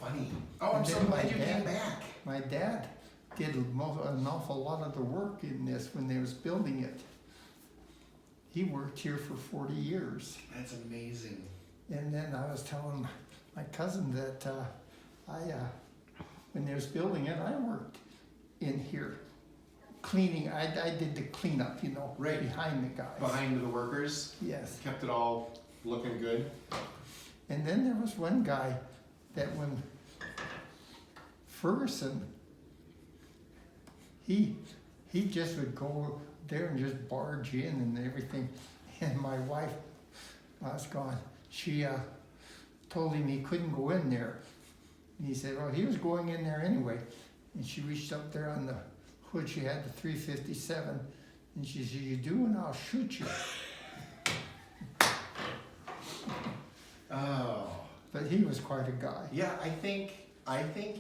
funny. Oh, I'm And so then glad my you dad- came back. My dad did an awful lot of the work in this when they was building it. He worked here for 40 years. That's amazing. And then I was telling my cousin that when they was building it, I worked in here, cleaning. I did the cleanup, you know, Right. behind the guys. Behind the workers, Yes. kept it all looking good. And then there was one guy that when Ferguson, he just would go there and just barge in and everything. And my wife was gone. She told him he couldn't go in there. And he said, well, he was going in there anyway. And she reached up there on the hood. She had the 357. And she said, you do and I'll shoot you. Oh. But he was quite a guy. Yeah, I think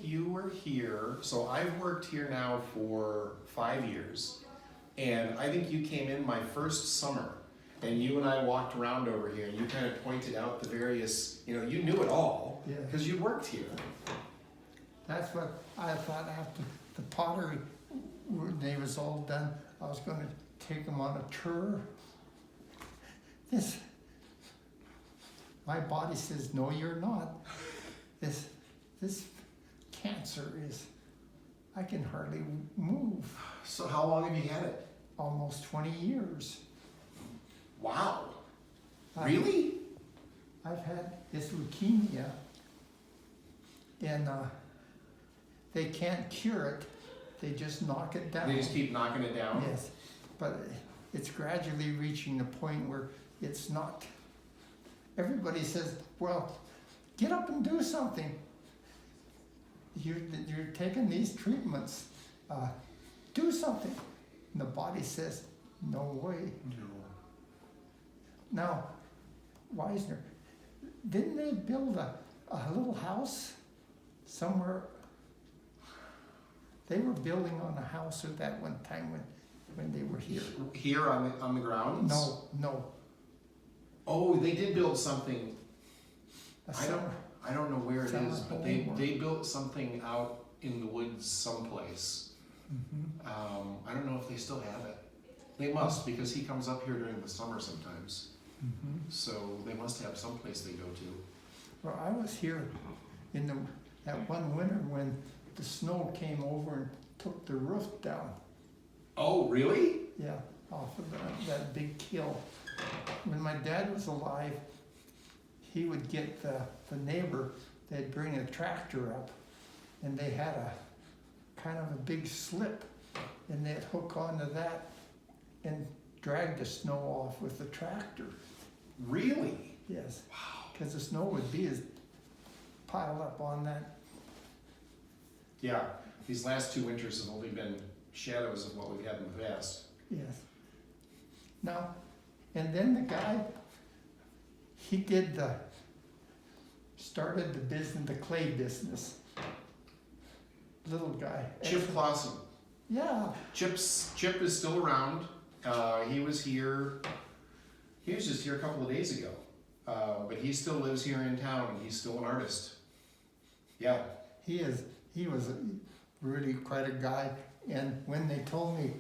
you were here. So I've worked here now for 5 years, and I think you came in my first summer, and you and I walked around over here, and you kind of pointed out the various, you know, you knew it all Yeah. because you worked here. That's what I thought after the pottery, when they was all done, I was gonna take them on a tour. My body says, no, you're not. This cancer is, I can hardly move. So how long have you had it? Almost 20 years. Wow. I've- Really? I've had this leukemia, and they can't cure it. They just knock it down. They just keep knocking it down? Yes, but it's gradually reaching the point where it's not. Everybody says, well, get up and do something. You're taking these treatments. Do something. And the body says, no way. No. Now, Weisner, didn't they build a little house somewhere? They were building on a house at that one time when they were here. Here on the grounds? No. Oh, they did build something. A I don't know where it summer is, but home they built something out in the woods someplace. Mm-hmm. I don't know if they still have it. They must, because he comes up here during the summer sometimes. Mm-hmm. So they must have someplace they go to. Well, I was here in that one winter when the snow came over and took the roof down. Oh, really? Yeah, off of that big kill. When my dad was alive, he would get the neighbor, they'd bring a tractor up, and they had a kind of a big slip, and they'd hook onto that and drag the snow off with the tractor. Really? Yes, Wow. because the snow would be as piled up on that. Yeah, these last 2 winters have only been shadows of what we've had in the past. Yes. Now, and then the guy, he started the business, the clay business. Little guy. Chip Clausen. Yeah, Chip is still around. He was just here a couple of days ago. But he still lives here in town, and he's still an artist. Yeah. he was really quite a guy. And when they told me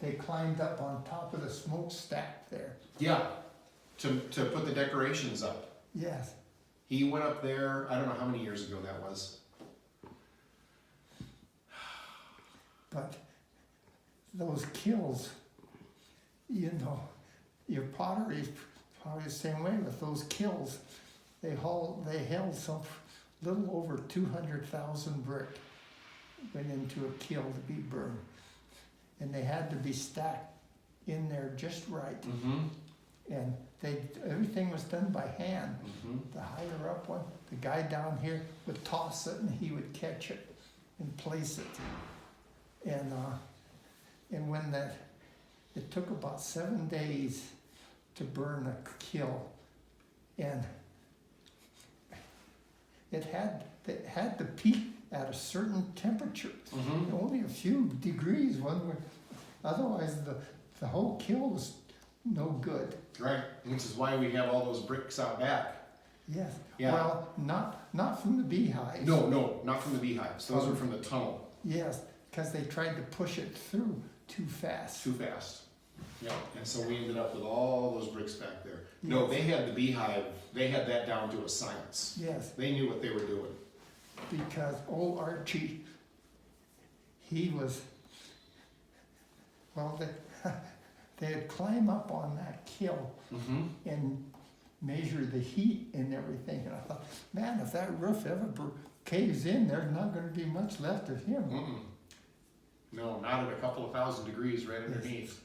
they climbed up on top of the smokestack there. Yeah, to put the decorations up. Yes, He went up there, I don't know how many years ago that was. but those kills, you know, your pottery is probably the same way with those kills. They held some little over 200,000 brick went into a kiln to be burned. And they had to be stacked in there just right. Mm-hmm. And everything was done by hand. Mm-hmm. The higher up one, the guy down here would toss it and he would catch it and place it. And when it took about 7 days to burn a kiln, and it had to peak at a certain temperature. Mm-hmm. Only a few degrees, otherwise the whole kiln was no good. Right, which is why we have all those bricks out back. Yes. Yeah. Well, not from the beehives. No, not from the beehives. Those were from the tunnel. Yes, because they tried to push it through too fast. Too fast. Yeah, and so we ended up with all those bricks back there. No, Yes. they had the beehive, they had that down to a science. Yes, They knew what they were doing. because old Archie, he was, well, they'd climb up on that kill Mm-hmm. and measure the heat and everything. And I thought, man, if that roof ever caves in, there's not gonna be much left of him. Mm-mm. No, not at a couple of thousand degrees right underneath.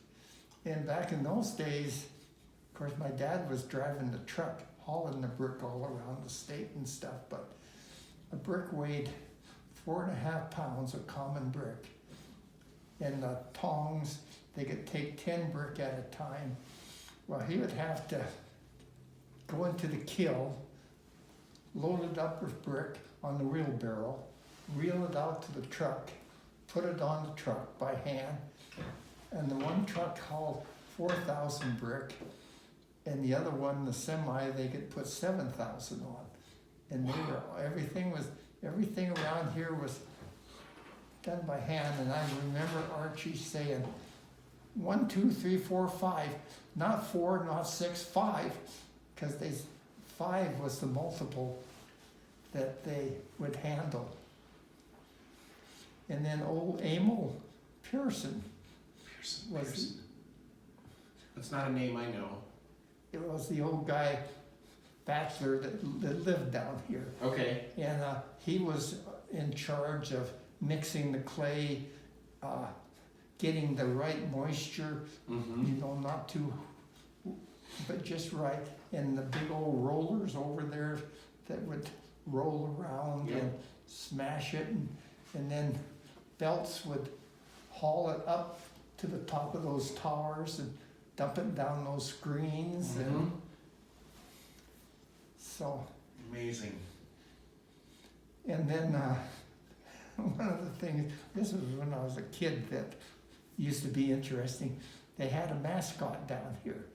And back in those days, of course, my dad was driving the truck, hauling the brick all around the state and stuff, but a brick weighed 4.5 pounds, a common brick. And the tongs, they could take 10 brick at a time. Well, he would have to go into the kiln, load it up with brick on the wheelbarrow, wheel it out to the truck, put it on the truck by hand, and the one truck hauled 4,000 brick, and the other one, the semi, they could put 7,000 on. And they were, everything around here was done by hand, and I remember Archie saying, 1, 2, 3, 4, 5, not 4, not 6, 5, because 5 was the multiple that they would handle. And then old Emil Pearson, Pearson. That's not a name I know. it was the old guy, bachelor that lived down here. Okay. And he was in charge of mixing the clay, getting the right moisture, Mm-hmm. you know, not too, but just right. And the big old rollers over there that would roll around Yeah. and smash it, and then belts would haul it up to the top of those towers and dump it down those screens. Mhm. And so, Amazing. and then one of the things, this was when I was a kid, that used to be interesting. They had a mascot down here.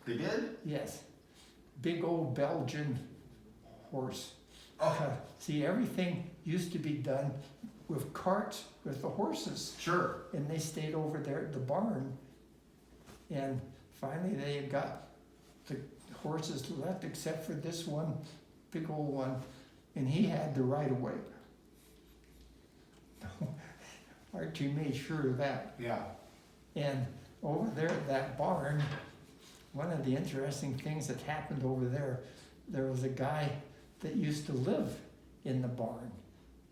They did? Yes, big old Belgian horse. Oh, See, everything used to be done with carts with the horses, sure. and they stayed over there at the barn. And finally, they had got the horses left, except for this one, big old one, and he had the right of way. Archie made sure of that. Yeah. And over there at that barn, one of the interesting things that happened over there, there was a guy that used to live in the barn.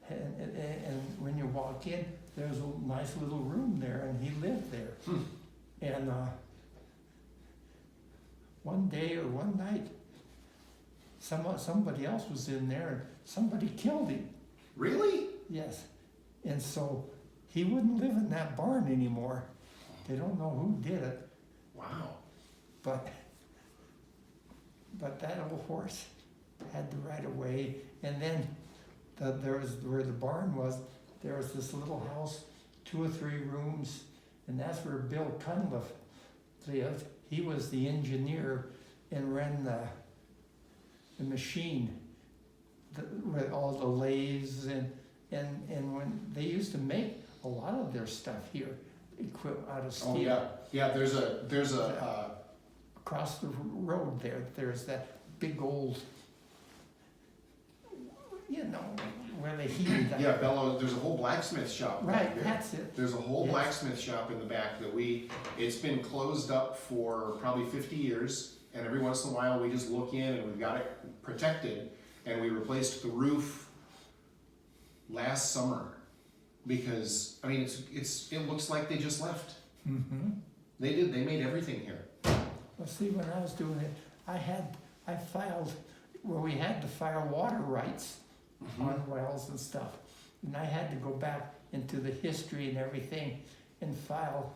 And when you walk in, there's a nice little room there, and he lived there. Hmm. And one day or one night, somebody else was in there, and somebody killed him. Really? Yes. And so he wouldn't live in that barn anymore. They don't know who did it, Wow. but that old horse had the right of way. And then there was, where the barn was, there was this little house, 2 or 3 rooms, and that's where Bill Cunliffe lived. He was the engineer and ran the machine with all the lathes, and when they used to make a lot of their stuff here, equipped out of steel. Oh, yeah. Yeah, there's a, Across the road there's that big old, you know, where they heated that. yeah, Bellows, there's a whole blacksmith shop back Right, there. that's it. There's a whole Yes. blacksmith shop in the back that it's been closed up for probably 50 years, and every once in a while we just look in and we've got it protected, and we replaced the roof last summer, because, I mean, it looks like they just left. Mm-hmm. They made everything here. Well, see, when I was doing it, I filed, well, we had to file water rights on wells and stuff. And I had to go back into the history and everything and file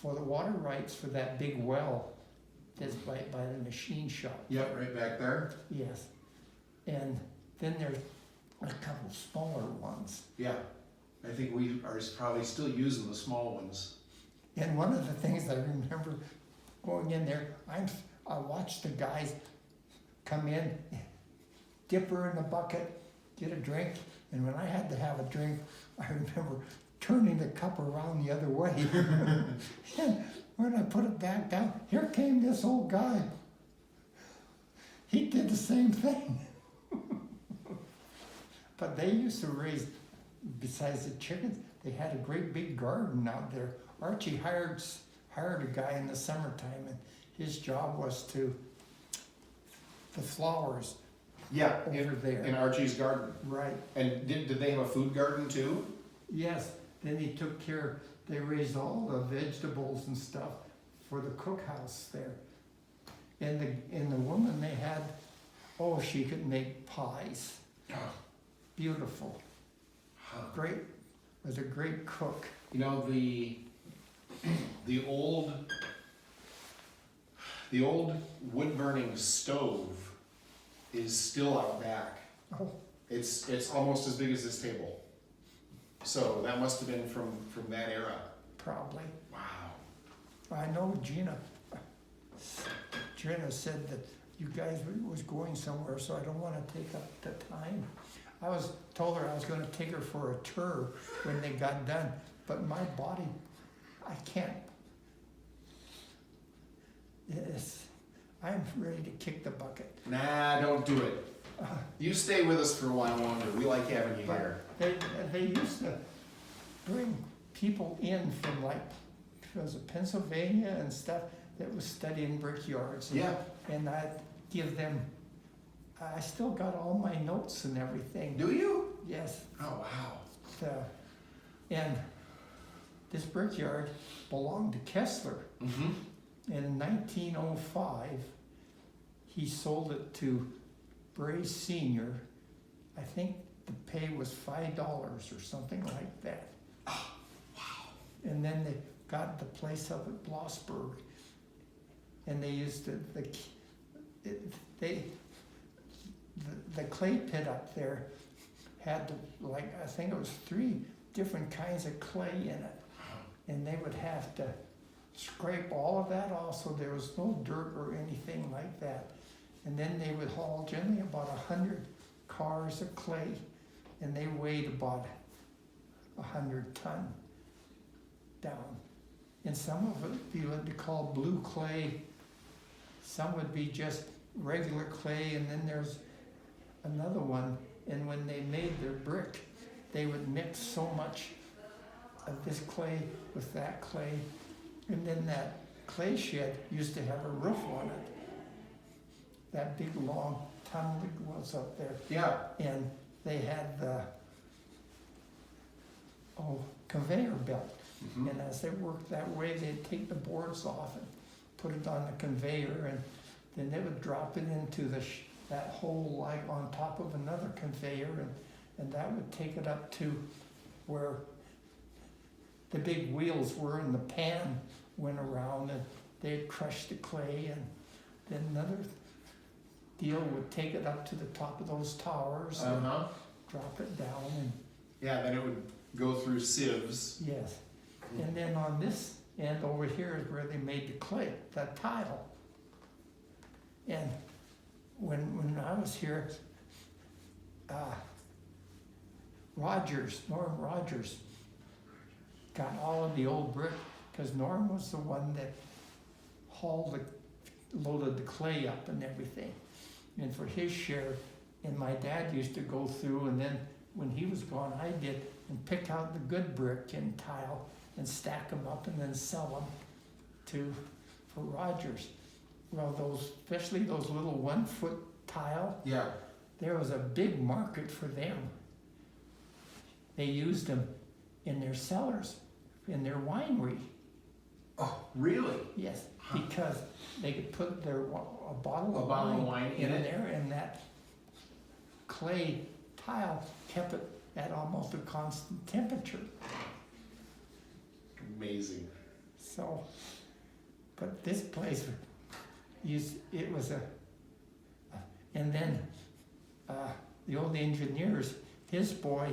for the water rights for that big well that's by the machine shop. Yep, right back there. Yes. And then there's a couple smaller ones. Yeah, I think we are probably still using the small ones. And one of the things I remember going in there, I watched the guys come in, dip her in the bucket, get a drink, and when I had to have a drink, I remember turning the cup around the other way. And when I put it back down, here came this old guy. He did the same thing. But they used to raise, besides the chickens, they had a great big garden out there. Archie hired a guy in the summertime, and his job was to the flowers Yeah, over there. in Archie's garden. Right. And did they have a food garden too? Yes. Then he took care. They raised all the vegetables and stuff for the cookhouse there. And the woman they had, oh, she could make pies. Beautiful. Great. Was a great cook. You know, the old wood burning stove is still out back. Oh, It's almost as big as this table. So that must have been from that era. probably. Wow. I know Gina said that you guys was going somewhere, so I don't want to take up the time. Told her I was going to take her for a tour when they got done, but my body, I can't. I'm ready to kick the bucket. Nah, don't do it. You stay with us for a while longer. We like having you here. They used to bring people in from was it Pennsylvania and stuff that was studying brickyards. Yeah. And I'd give them, I still got all my notes and everything. Do you? Yes. Oh, wow. And this brickyard belonged to Kessler. Mm-hmm. In 1905, he sold it to Bray Sr. I think the pay was $5 or something like that. Oh, wow. And then they got the place up at Blossburg, and they used the clay pit up there had I think it was 3 different kinds of clay in it, and they would have to scrape all of that off so there was no dirt or anything like that. And then they would haul generally about 100 cars of clay, and they weighed about 100 ton down. And some of it would be what they call blue clay, some would be just regular clay, and then there's another one. And when they made their brick, they would mix so much of this clay with that clay, and then that clay shed used to have a roof on it. That big long tunnel that was up there. Yeah. And they had the conveyor belt. Mm-hmm. And as they worked that way, they'd take the boards off and put it on the conveyor, and then they would drop it into that hole on top of another conveyor, and that would take it up to where the big wheels were, and the pan went around, and they'd crush the clay, and then another deal would take it up to the top of those towers and drop it down, and Yeah, then it would go through sieves. yes. And then on this end over here is where they made the clay, that tile. And when I was here, Norm Rogers, got all of the old brick, because Norm was the one that loaded the clay up and everything. And for his share, and my dad used to go through, and then when he was gone, I did, and pick out the good brick and tile and stack them up and then sell them for Rogers. Well, especially those little 1 foot tile, Yeah. there was a big market for them. They used them in their cellars, in their winery. Oh, really? Yes, because they could put a bottle of wine in it? there, and that clay tile kept it at almost a constant temperature. Amazing. So, but this place, it was and then the old engineers, his boy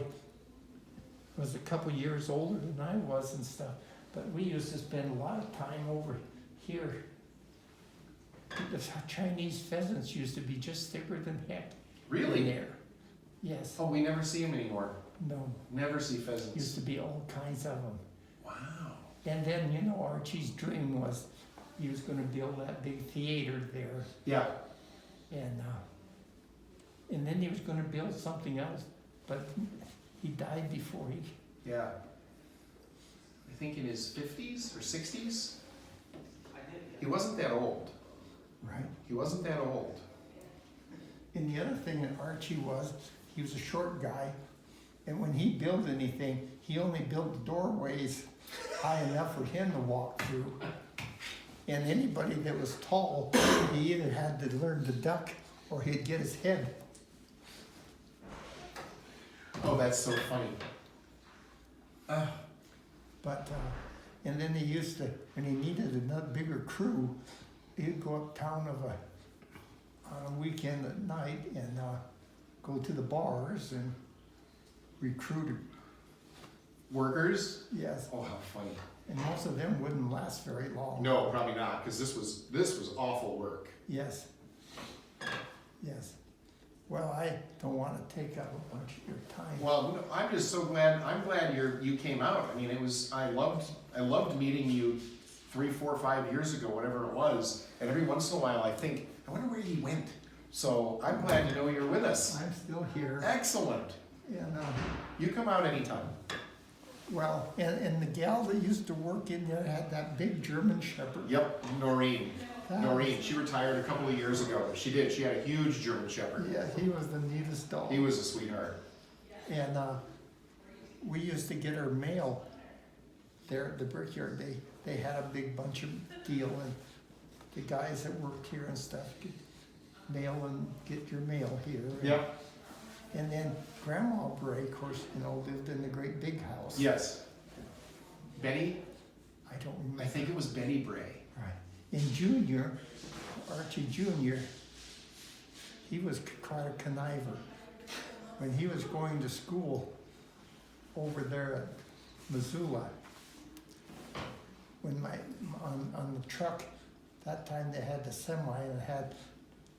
was a couple years older than I was and stuff, but we used to spend a lot of time over here The Chinese pheasants used to be just thicker than heck. Really? In there. Yes. Oh, we never see them anymore. No. Never see Used pheasants. to be all kinds of them. Wow. And then, you know, Archie's dream was he was gonna build that big theater there. Yeah. And then he was gonna build something else, but he died before he, Yeah. I think in his 50s or 60s. He wasn't that old. right? He wasn't that old. And the other thing that Archie was, he was a short guy, and when he built anything, he only built the doorways high enough for him to walk through. And anybody that was tall, he either had to learn to duck or he'd get his head. Oh, that's so funny. But, and then he used to, when he needed a bigger crew, he'd go uptown on a weekend at night and go to the bars and recruit, Workers? yes. Oh, how funny. And most of them wouldn't last very long. No, probably not, because this was awful work. Yes. Yes. Well, I don't want to take up a bunch of your time. Well, no, I'm just so glad. I'm glad you came out. I mean, it was. I loved meeting you 3, 4, 5 years ago, whatever it was. And every once in a while, I think, I wonder where he went. So I'm glad to know you're with us. I'm still here. Excellent. And, You come out anytime. well, and the gal that used to work in there had that big German Shepherd. Yep, Noreen. That Noreen. She retired a couple of years ago. She did. She had a huge German Shepherd. Yeah, he was the neatest dog. He was a sweetheart. And we used to get our mail there at the brickyard. They had a big bunch of deal, and the guys that worked here and stuff could mail and get your mail here. Yep. And then Grandma Bray, of course, you know, lived in the great big house. Yes. Betty. I don't remember. I think it was Betty Bray. Right. In Junior, Archie Junior, he was quite a conniver. When he was going to school over there at Missoula, when on the truck, that time they had the semi and it had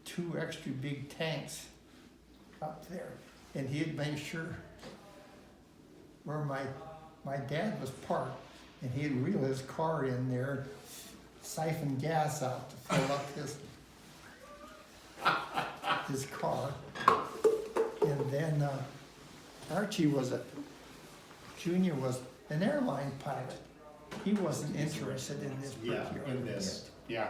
2 extra big tanks up there. And he'd make sure where my dad was parked, and he'd reel his car in there, siphon gas out to fill up his car. And then Archie Junior was an airline pilot. He wasn't interested in this Yeah, brickyard in this. Yeah.